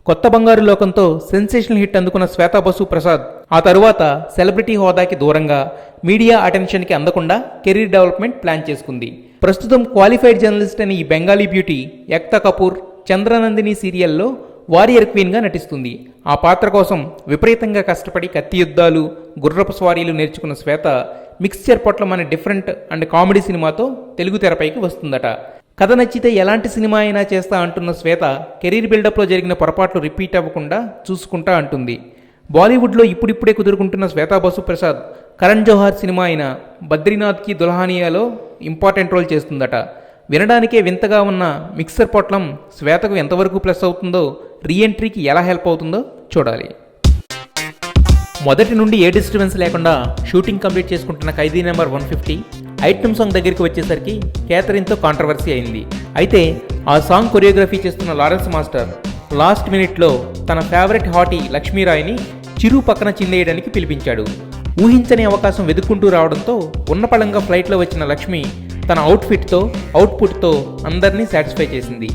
కొత్త బంగారు లోకంతో సెన్సేషనల్ హిట్ అందుకున్న శ్వేతా బసు ప్రసాద్ ఆ తరువాత సెలబ్రిటీ హోదాకి దూరంగా మీడియా అటెన్షన్కి అందకుండా కెరీర్ డెవలప్మెంట్ ప్లాన్ చేసుకుంది. ప్రస్తుతం క్వాలిఫైడ్ జర్నలిస్ట్ అని ఈ బెంగాలీ బ్యూటీ ఎక్తా కపూర్ చంద్రనందిని సీరియల్లో వారియర్ క్వీన్గా నటిస్తుంది. ఆ పాత్ర కోసం విపరీతంగా కష్టపడి కత్తి యుద్ధాలు, గుర్రపు స్వారీలు నేర్చుకున్న శ్వేత మిక్స్చర్ పొట్లం అనే డిఫరెంట్ అండ్ కామెడీ సినిమాతో తెలుగు తెరపైకి వస్తుందట. కథ నచ్చితే ఎలాంటి సినిమా అయినా చేస్తా అంటున్న శ్వేత కెరీర్ బిల్డప్లో జరిగిన పొరపాట్లు రిపీట్ అవ్వకుండా చూసుకుంటా అంటుంది. బాలీవుడ్లో ఇప్పుడిప్పుడే కుదురుకుంటున్న శ్వేతా బసు ప్రసాద్ కరణ్ జోహార్ సినిమా అయిన బద్రీనాథ్కి దుల్హానియాలో ఇంపార్టెంట్ రోల్ చేస్తుందట. వినడానికే వింతగా ఉన్న మిక్సర్ పొట్లం శ్వేతకు ఎంతవరకు ప్లస్ అవుతుందో, రీఎంట్రీకి ఎలా హెల్ప్ అవుతుందో చూడాలి. మొదటి నుండి ఏ డిస్టర్బెన్స్ లేకుండా షూటింగ్ కంప్లీట్ చేసుకుంటున్న ఖైదీ నెంబర్ 150 ఐటమ్ సాంగ్ దగ్గరికి వచ్చేసరికి కేథరిన్తో కాంట్రవర్సీ అయింది. అయితే ఆ సాంగ్ కొరియోగ్రఫీ చేస్తున్న లారెన్స్ మాస్టర్ లాస్ట్ మినిట్లో తన ఫేవరెట్ హాటీ లక్ష్మీరాయ్ని చిరు పక్కన చిందేయడానికి పిలిపించాడు. ఊహించని అవకాశం వెతుక్కుంటూ రావడంతో ఉన్నపళంగా ఫ్లైట్లో వచ్చిన లక్ష్మి తన అవుట్ఫిట్తో అవుట్పుట్తో అందరినీ సాటిస్ఫై చేసింది.